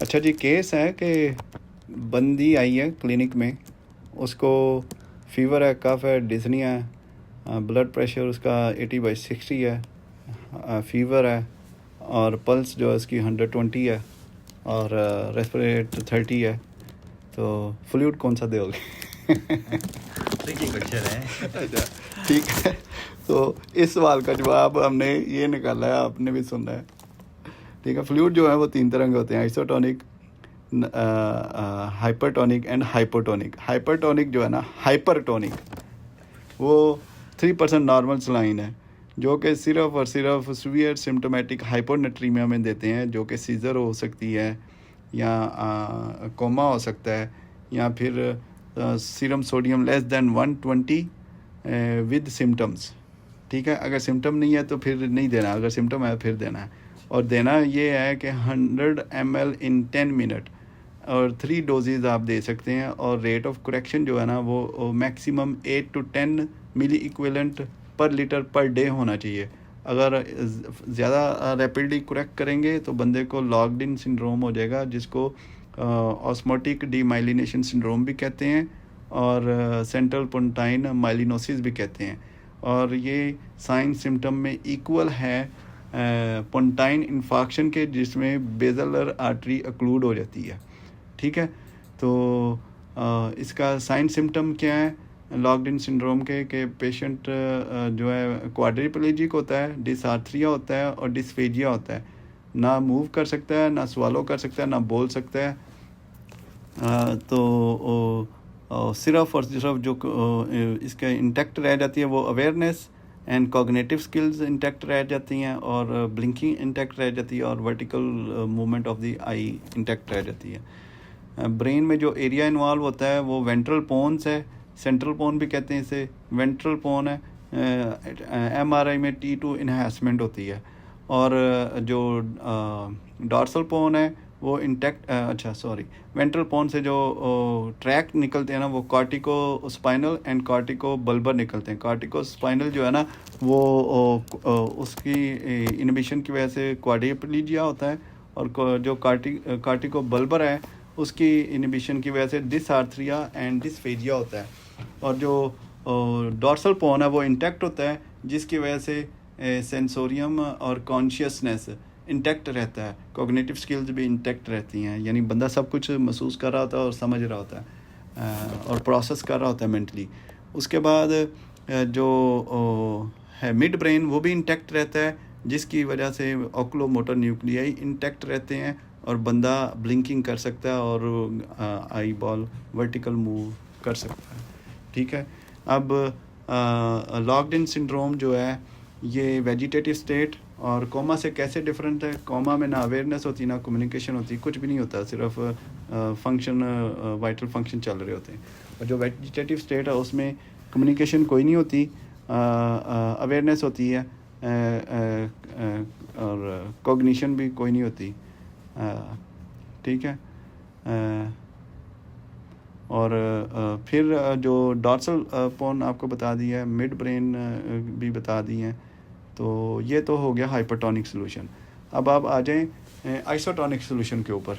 अच्छा जी, केस है कि बंदी आई है क्लिनिक में, उसको फीवर है, कफ है, डिजनी है, ब्लड प्रेशर उसका 80/60 है, फीवर है, और पल्स जो है उसकी 120 है, और रेस्पिरेट 30 है। तो फ्लूइड कौन सा दोगे? ट्रिकी क्वेश्चन है। अच्छा, ठीक है। तो इस सवाल का जवाब हमने ये निकाला है, आपने भी सुनना है। ठीक है, फ्लूइड जो है वो 3 तरह के होते हैं, isotonic, hypertonic and hypotonic. Hypertonic जो है ना, हाइपरटोनिक वो 3% नॉर्मल सलाइन है, जो कि सिर्फ और सिर्फ सीवियर सिम्टोमेटिक हाइपोनेट्रीमिया में देते हैं, जो कि सीजर हो सकती है या कोमा हो सकता है, या फिर serum sodium less than 120 with symptoms. ठीक है, अगर सिम्टम नहीं है तो फिर नहीं देना, अगर सिम्टम है फिर देना है। और देना ये है कि 100 ml इन 10 मिनट, और 3 डोजेज़ आप दे सकते हैं। और रेट ऑफ करेक्शन जो है ना वो मैक्सिमम 8 to 10 मिली इक्विवेलेंट पर लीटर पर डे होना चाहिए। अगर ज़्यादा रैपिडली करेक्ट करेंगे तो बंदे को लॉक्ड इन सिंड्रोम हो जाएगा, जिसको ऑस्मोटिक डीमाइलिनेशन सिंड्रोम भी कहते हैं, और सेंट्रल पोंटाइन माइलिनोसिस भी कहते हैं। और ये साइन सिम्टम में इक्वल है पोंटाइन इन्फाक्शन के, जिसमें बेजलर आर्टरी अक्लूड हो जाती है। ठीक है, तो इसका साइन सिम्टम क्या है लॉक्ड इन सिंड्रोम के पेशेंट जो है क्वाड्रिप्लेजिक होता है, डिसआर्थरिया होता है और डिस्फेजिया होता है। ना मूव कर सकता है, ना स्वालो कर सकता है, ना बोल सकता है। तो सिर्फ और सिर्फ जो इसका इंटैक्ट रह जाती है वो awareness and cognitive skills intact रह जाती हैं, और ब्लिंकिंग इंटैक्ट रह जाती है, और vertical movement of the I intact रह जाती है। ब्रेन में जो एरिया इन्वॉल्व होता है वो वेंट्रल पोन्स है, सेंट्रल पोन भी कहते हैं इसे, वेंट्रल पोन है। MRI में T2 इन्हांसमेंट होती है, और जो डॉर्सल पोन है वो इंटैक्ट, वेंट्रल पोन से जो ट्रैक निकलते हैं ना वो cortico spinal and cortico bulbar निकलते हैं। कॉर्टिको स्पाइनल जो है ना वो उसकी इनहिबिशन की वजह से क्वाड्रिप्लीजिया होता है, और जो कॉर्टिको बल्बर है उसकी इनहिबिशन की वजह से डिसआर्थरिया एंड डिस्फेजिया होता है। और जो डॉर्सल पोन है वो इंटैक्ट होता है, जिसकी वजह से सेंसोरियम और कॉन्शियसनेस इंटैक्ट रहता है, कॉग्निटिव स्किल्स भी इंटैक्ट रहती हैं, यानी बंदा सब कुछ महसूस कर रहा होता है और समझ रहा होता है और प्रोसेस कर रहा होता है मेंटली। उसके बाद जो है मिड ब्रेन वो भी इंटैक्ट रहता है, जिसकी वजह से ऑक्लोमोटर न्यूक्लियाई इंटैक्ट रहते हैं, और बंदा ब्लिंकिंग कर सकता है और आई बॉल वर्टिकल मूव कर सकता है। ठीक है, अब लॉक्ड इन सिंड्रोम जो है ये वेजिटेटिव स्टेट और कोमा से कैसे डिफरेंट है। कोमा में ना अवेयरनेस होती, ना कम्युनिकेशन होती, कुछ भी नहीं होता, सिर्फ फंक्शन वाइटल फंक्शन चल रहे होते हैं। और जो वेजिटेटिव स्टेट है उसमें कम्युनिकेशन कोई नहीं होती, अवेयरनेस होती है, और कॉग्निशन भी कोई नहीं होती। ठीक है, और फिर जो डॉर्सल पोन आपको बता दिया है, मिड ब्रेन भी बता दी हैं। तो ये तो हो गया हाइपरटोनिक सोल्यूशन। अब आप आ जाएं आइसोटोनिक सोल्यूशन के ऊपर।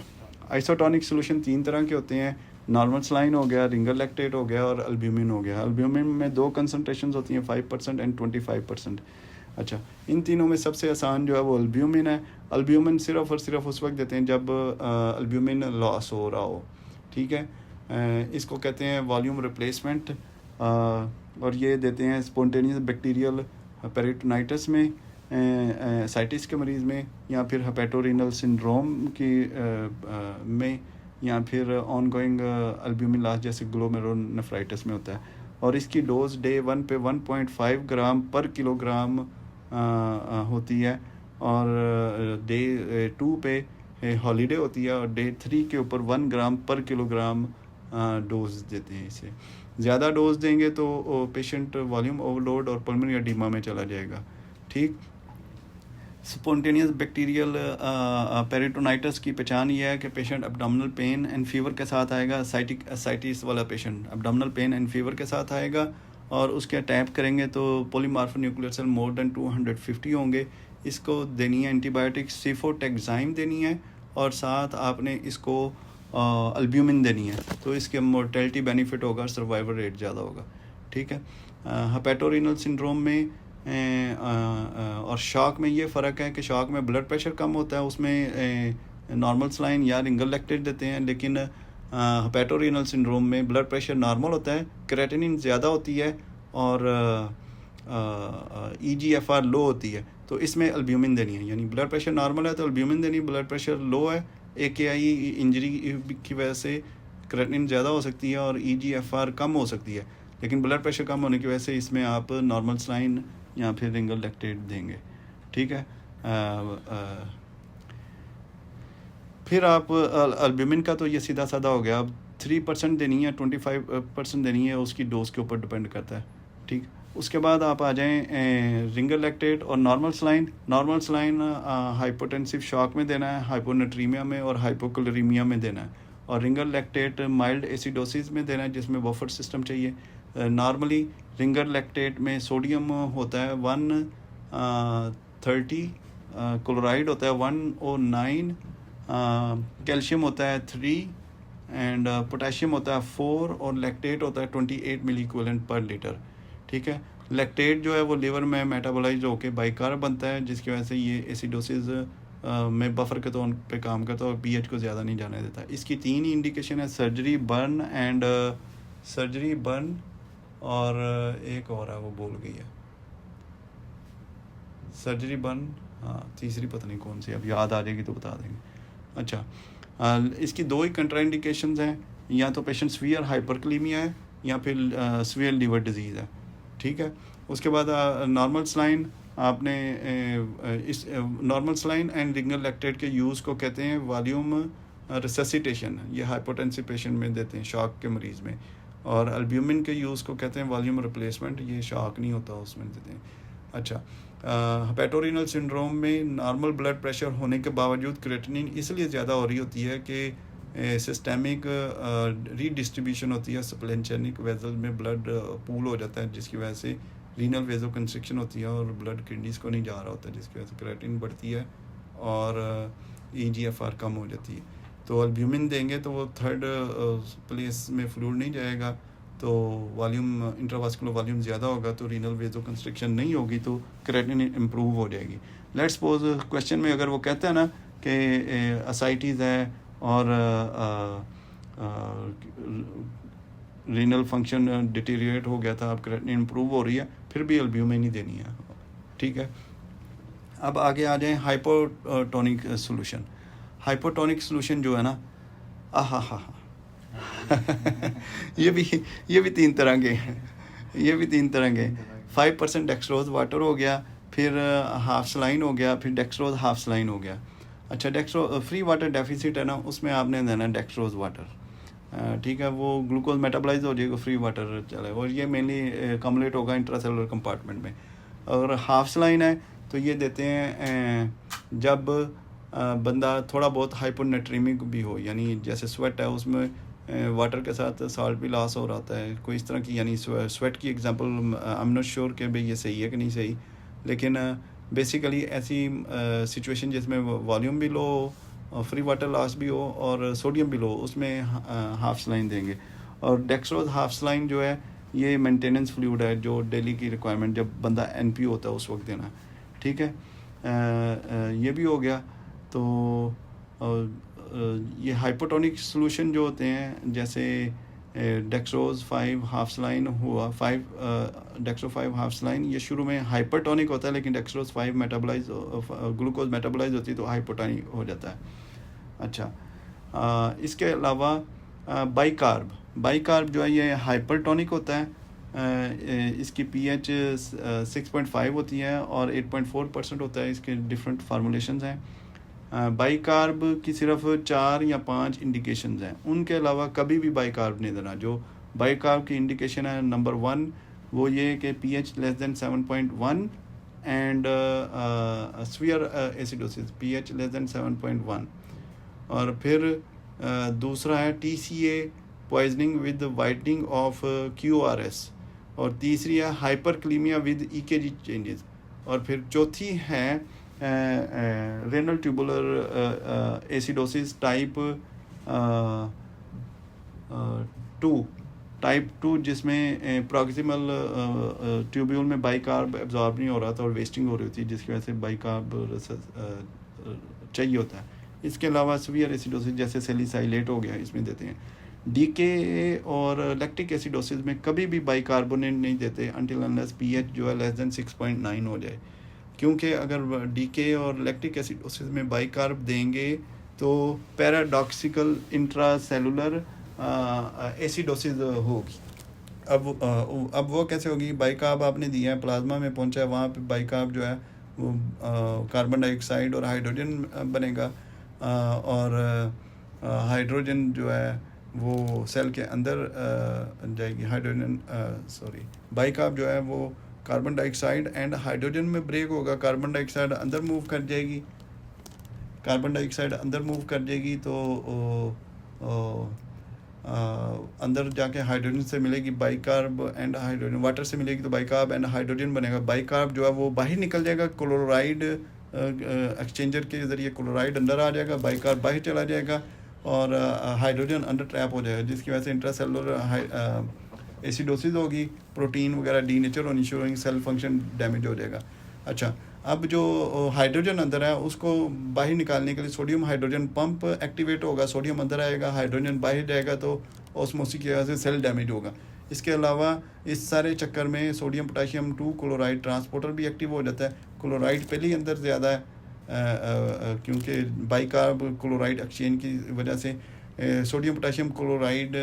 आइसोटोनिक सोल्यूशन 3 तरह के होते हैं, नॉर्मल सलाइन हो गया, रिंगर लैक्टेट हो गया, और अल्ब्यूमिन हो गया। अल्ब्यूमिन में 2 कंसनट्रेशन होती हैं, 5% एंड 25%। अच्छा, इन तीनों में सबसे आसान जो है वो अल्ब्यूमिन है। अल्ब्यूमिन सिर्फ और सिर्फ उस वक्त देते हैं जब अल्ब्यूमिन लॉस हो रहा हो। ठीक है, इसको कहते हैं वॉल्यूम रिप्लेसमेंट, और ये देते हैं स्पॉन्टेनियस बैक्टीरियल पेरिटोनाइटिस में, साइटिस के मरीज़ में, या फिर हेपेटोरेनल सिंड्रोम की में, या फिर ऑनगोइंग अल्ब्यूमिन लॉस जैसे ग्लोमेरुलोनेफ्राइटिस में होता है। और इसकी डोज डे 1 पे 1.5 ग्राम पर किलोग्राम होती है, और डे 2 पे हॉलीडे होती है, और डे 3 के ऊपर 1 ग्राम पर किलोग्राम डोज देते हैं। इसे ज़्यादा डोज देंगे तो पेशेंट वॉल्यूम ओवरलोड और पल्मोनरी एडिमा में चला जाएगा। ठीक, स्पॉन्टेनियस बैक्टीरियल पेरिटोनाइटिस की पहचान ये है कि patient abdominal pain and fever के साथ आएगा। साइटिस वाला patient abdominal pain and fever के साथ आएगा, और उसके टैप करेंगे तो पॉलीमार्फोन्यूक्लियर सेल मोर देन 250 होंगे। इसको देनी है एंटीबायोटिक सिफोटेक्साइम देनी है, और साथ आपने इसको अल्ब्यूमिन देनी है, तो इसके मोर्टेलिटी बेनिफिट होगा, सर्वाइवल रेट ज़्यादा होगा। ठीक है। हेपेटोरेनल सिंड्रोम में और शॉक में ये फ़र्क है कि शॉक में ब्लड प्रेशर कम होता है, उसमें नॉर्मल सलाइन या रिंगल लैक्टेट देते हैं, लेकिन हेपेटोरेनल सिंड्रोम में ब्लड प्रेशर नॉर्मल होता है, क्रेटिनिन ज़्यादा होती है और EGFR लो होती है, तो इसमें अल्ब्यूमिन देनी है। यानी ब्लड प्रेशर नॉर्मल है तो अल्ब्यूमिन देनी, ब्लड प्रेशर लो है AKI इंजरी की वजह से क्रेटिनिन ज़्यादा हो सकती है और EGFR कम हो सकती है, लेकिन ब्लड प्रेशर कम होने की वजह से इसमें आप नॉर्मल सलाइन या फिर रिंगल लैक्टेट देंगे। ठीक है। फिर आप अल्ब्यूमिन का तो ये सीधा साधा हो गया। अब 3% देनी है, 25% देनी है, उसकी डोज के ऊपर डिपेंड करता है। ठीक। उसके बाद आप आ जाएं रिंगल लैक्टेट और normal saline. Normal saline hypotensive shock में देना है, हाइपोनेट्रीमिया में और हाइपोक्लोरीमिया में देना है, और रिंगल लैक्टेट माइल्ड एसिडोसिस में देना है जिसमें बफर सिस्टम चाहिए। नॉर्मली रिंगल लैक्टेट में सोडियम होता है 130, क्लोराइड होता है 109, कैल्शियम होता है 3 एंड पोटेशियम होता है 4 और लैक्टेट होता है 28 मिली इक्विवेलेंट पर लीटर। ठीक है। लैक्टेट जो है वो लिवर में मेटाबोलाइज होकर बाइकार्ब बनता है, जिसकी वजह से ये एसिडोसिस में बफर के तौर पे काम करता है और pH को ज़्यादा नहीं जाने देता। इसकी 3 ही इंडिकेशन है, सर्जरी, बर्न और एक और है वो भूल गई है, सर्जरी, बर्न, हाँ तीसरी पता नहीं कौन सी, अब याद आ जाएगी तो बता देंगे। अच्छा, इसकी 2 ही कंट्राइंडिकेशंस हैं, या तो पेशेंट सीवियर हाइपरकलीमिया है या फिर सीवियर लिवर डिजीज़ है। ठीक है। उसके बाद नॉर्मल सलाइन आपने इस नॉर्मल सलाइन एंड रिंगल लैक्टेट के यूज़ को कहते हैं वॉल्यूम रिससिटेशन, ये हाइपोटेंसिव पेशेंट में देते हैं, शॉक के मरीज़ में, और अल्ब्यूमिन के यूज़ को कहते हैं वॉल्यूम रिप्लेसमेंट, ये शॉक नहीं होता उसमें देते हैं। अच्छा, हेपेटोरेनल सिंड्रोम में नॉर्मल ब्लड प्रेशर होने के बावजूद क्रेटिनिन इसलिए ज़्यादा हो रही होती है कि सिस्टेमिक रीडिस्ट्रीब्यूशन होती है, स्प्लेंचेनिक वेजल में ब्लड पूल हो जाता है, जिसकी वजह से रीनल वेजो कंस्ट्रिक्शन होती है और ब्लड किडनीज को नहीं जा रहा होता, जिसकी वजह से क्रेटिनिन बढ़ती है और EGFR कम हो जाती है। तो अल्ब्यूमिन देंगे तो वो 3rd प्लेस में फ्लूइड नहीं जाएगा, तो वॉल्यूम, इंट्रावास्कुलर वॉल्यूम ज़्यादा होगा, तो रीनल वेजो कंस्ट्रिक्शन नहीं होगी, तो क्रेटिनिन इम्प्रूव हो जाएगी। लेट्स सपोज क्वेश्चन में अगर वो कहते हैं ना कि असाइटीज़ है और रीनल फंक्शन डिटीरिएट हो गया था, अब क्रेटिनिन इम्प्रूव हो रही है, फिर भी अल्ब्यूमिन ही देनी है। ठीक है। अब आगे आ जाएं हाइपोटोनिक सोल्यूशन। हाइपोटोनिक सोल्यूशन जो है ना, ये भी 3 तरह के हैं, 5% डेक्सट्रोज वाटर हो गया, फिर हाफ सलाइन हो गया, फिर डेक्सट्रोज हाफ सलाइन हो गया। अच्छा, डेक्सट्रो फ्री वाटर डेफिसिट है ना, उसमें आपने देना है डेक्सट्रोज वाटर। ठीक है, वो ग्लूकोज मेटाबोलाइज हो जाएगा, फ्री वाटर चलेगा, और ये मेनली कम्युलेट होगा इंट्रासेलुलर कंपार्टमेंट में। और हाफ सलाइन है तो ये देते हैं जब बंदा थोड़ा बहुत हाइपोनेट्रीमिक भी हो, यानी जैसे स्वेट है उसमें वाटर के साथ साल्ट भी लॉस हो रहा होता है, कोई इस तरह की, यानी स्वेट की example I am not sure कि भाई ये सही है कि नहीं सही, लेकिन बेसिकली ऐसी सिचुएशन जिसमें वॉल्यूम भी लो हो, फ्री वाटर लॉस भी हो और सोडियम भी लो, उसमें हाफ सलाइन देंगे। और डेक्सट्रोज हाफ सलाइन जो है ये मेंटेनेंस फ्लूइड है, जो डेली की रिक्वायरमेंट जब बंदा NP होता है उस वक्त देना है। ठीक है। ये भी हो गया। तो ये हाइपोटोनिक सॉल्यूशन जो होते हैं, जैसे डेक्सट्रोज 5 हाफ सलाइन हुआ, डेक्सट्रो 5 हाफ सलाइन, ये शुरू में हाइपरटोनिक होता है, लेकिन डेक्सट्रोज 5 मेटाबोलाइज, ग्लूकोज मेटाबोलाइज होती है तो हाइपोटोनिक हो जाता है। अच्छा, इसके अलावा बाइकार्ब जो है ये हाइपरटोनिक होता है, इसकी pH 6.5 होती है और 8.4% होता है, इसके डिफरेंट फार्मूलेशंस हैं। बाइकार्ब की सिर्फ 4 या 5 इंडिकेशंस हैं, उनके अलावा कभी भी बाइकार्ब नहीं देना। जो बाइकार्ब की इंडिकेशन है, नंबर 1 वो ये कि pH less than 7.1 and severe acidosis, pH less than 7.1। और फिर दूसरा है TCA poisoning with whitening of QRS, और तीसरी है हाइपरक्लीमिया विद EKG चेंजेस, और फिर चौथी है रेनल ट्यूबुलर एसिडोसिस टाइप 2 जिसमें प्रॉक्सिमल ट्यूब्यूल में बाइकार्ब एब्जॉर्ब नहीं हो रहा था और वेस्टिंग हो रही थी, जिसकी वजह से बाइकार्ब चाहिए होता है। इसके अलावा सीवियर एसिडोसिस जैसे सैलिसाइलेट हो गया, इसमें देते हैं। डीके और लैक्टिक एसिडोसिस में कभी भी बाइकार्बोनेट नहीं देते अनटिल अनलेस पीएच जो है लेस देन 6.9 हो जाए, क्योंकि अगर डीके और लैक्टिक एसिडोसिस में बाइकार्ब देंगे तो पैराडॉक्सिकल इंट्रासेलुलर एसिडोसिस होगी। अब वो कैसे होगी? बाइकार्ब आपने दिया है, प्लाज्मा में पहुंचा है, वहाँ पे बाइकार्ब जो है वो कार्बन डाइऑक्साइड और हाइड्रोजन बनेगा, और हाइड्रोजन जो है वो सेल के अंदर जाएगी। बाइकार्ब जो है वो कार्बन डाइऑक्साइड एंड हाइड्रोजन में ब्रेक होगा, कार्बन डाइऑक्साइड अंदर मूव कर जाएगी, तो अंदर जाके हाइड्रोजन से मिलेगी बाइकार्ब एंड हाइड्रोजन, वाटर से मिलेगी तो बाइकार्ब एंड हाइड्रोजन बनेगा। बाइकार्ब जो है वो बाहर निकल जाएगा, क्लोराइड एक्सचेंजर के ज़रिए क्लोराइड अंदर आ जाएगा, बाइकार्ब बाहर चला जाएगा और हाइड्रोजन अंदर ट्रैप हो जाएगा, जिसकी वजह से इंट्रासेलुलर एसिडोसिस होगी, प्रोटीन वगैरह डीनेचर होनी शुरू होगी, सेल फंक्शन डैमेज हो जाएगा। अच्छा, अब जो हाइड्रोजन अंदर है उसको बाहर निकालने के लिए सोडियम हाइड्रोजन पंप एक्टिवेट होगा, सोडियम अंदर आएगा, हाइड्रोजन बाहर जाएगा, तो ऑस्मोसिस की वजह से सेल डैमेज होगा। इसके अलावा इस सारे चक्कर में सोडियम पोटाशियम 2 क्लोराइड ट्रांसपोर्टर भी एक्टिव हो जाता है। क्लोराइड पहले ही अंदर ज़्यादा है क्योंकि बाइकार्ब क्लोराइड एक्सचेंज की वजह से sodium potassium chloride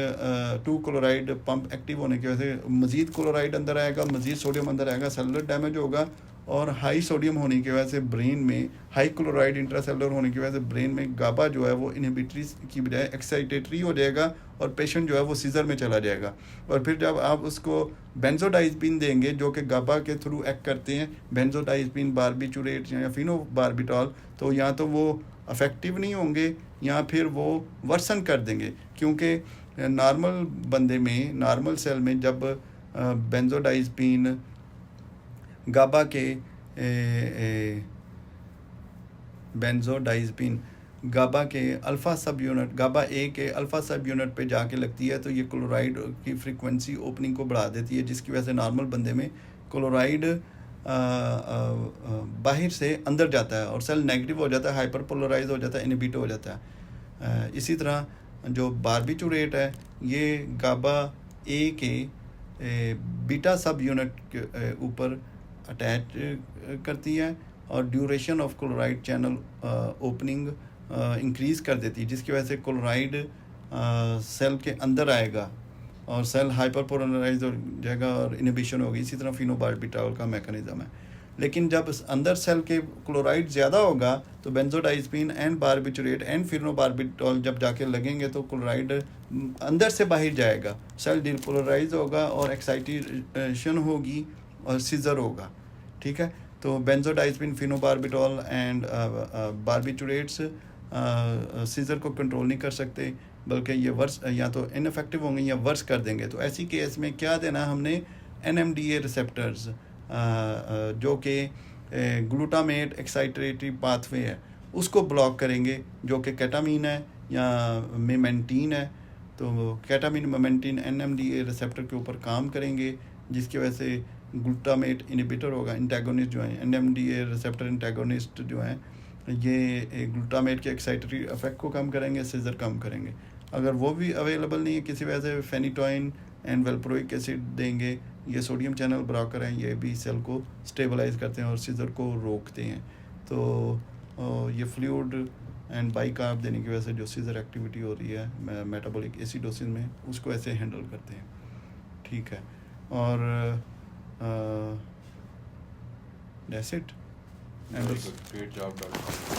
2 chloride pump active होने की वजह से मज़ीद क्लोराइड अंदर आएगा, मज़ीद सोडियम अंदर आएगा, सेलुलर डैमेज होगा। और हाई सोडियम होने की वजह से ब्रेन में, हाई क्लोराइड इंट्रासेलुलर होने की वजह से ब्रेन में गाबा जो है वो इनहिबिटरी की बजाय एक्साइटेटरी हो जाएगा और पेशेंट जो है वो सीजर में चला जाएगा। और फिर जब आप उसको बेंजोडाइज़पीन देंगे जो कि गाबा के थ्रू एक्ट करते हैं, बेंजोडाइज़पीन, बारबिचुरेट या फिनोबारबिटॉल, तो या तो वो अफेक्टिव नहीं होंगे या फिर वो वर्सन कर देंगे, क्योंकि नॉर्मल बंदे में, नॉर्मल सेल में जब बेंजोडाइज़पीन गाबा के बेंजोडाइज़पीन गाबा के अल्फ़ा सब यूनिट, गाबा ए के अल्फ़ा सब यूनिट पे जाके लगती है, तो ये क्लोराइड की फ्रीक्वेंसी ओपनिंग को बढ़ा देती है, जिसकी वजह से नॉर्मल बंदे में क्लोराइड बाहर से अंदर जाता है और सेल नेगेटिव हो जाता है, हाइपर पोलराइज हो जाता है, इनहिबिट हो जाता है। इसी तरह जो बारबिचुरेट है ये गाबा ए के बीटा सब यूनिट के ऊपर अटैच करती है और duration of chloride channel opening increase कर देती है, जिसकी वजह से क्लोराइड सेल के अंदर आएगा और सेल हाइपर पोलराइज हो जाएगा और इनहिबिशन होगी। इसी तरह फिनोबारबिटॉल का मैकेनिज्म है। लेकिन जब अंदर सेल के क्लोराइड ज़्यादा होगा तो बेंजोडाइज़पीन एंड बारबिचुरेट एंड फिनोबारबिटॉल जब जाके लगेंगे तो क्लोराइड अंदर से बाहर जाएगा, सेल डिपोलराइज होगा और एक्साइटेशन होगी और सीजर होगा। ठीक है, तो बेंजोडाइज़पीन, फिनोबारबिटॉल एंड बारबिचुरेट्स सीजर को कंट्रोल नहीं कर सकते, बल्कि ये वर्स या तो इनफेक्टिव होंगे या वर्स कर देंगे। तो ऐसी केस में क्या देना हमने? NMDA रिसेप्टर्स जो कि ग्लूटामेट एक्साइटेटरी पाथवे है उसको ब्लॉक करेंगे, जो कि केटामीन है या मेमेंटीन है। तो केटामीन, मेमेंटीन NMDA रिसेप्टर के ऊपर काम करेंगे, जिसकी वजह से ग्लूटामेट इनहिबिटर होगा। इंटेगोनिस्ट जो है, NMDA रिसेप्टर इंटेगोनिस्ट जो हैं, ये ग्लूटामेट के एक्साइटरी इफेक्ट को कम करेंगे, सीजर कम करेंगे। अगर वो भी अवेलेबल नहीं है किसी वजह से, फेनिटोइन एंड वेल्प्रोइक एसिड देंगे। ये सोडियम चैनल ब्लॉकर हैं, ये भी सेल को स्टेबलाइज करते हैं और सीजर को रोकते हैं। तो ये फ्लूइड एंड बाइकार्ब देने की वजह से जो सीजर एक्टिविटी हो रही है मेटाबॉलिक एसिडोसिस में, उसको ऐसे हैंडल करते हैं। ठीक है, और that's it. Very good. Great job, Dr.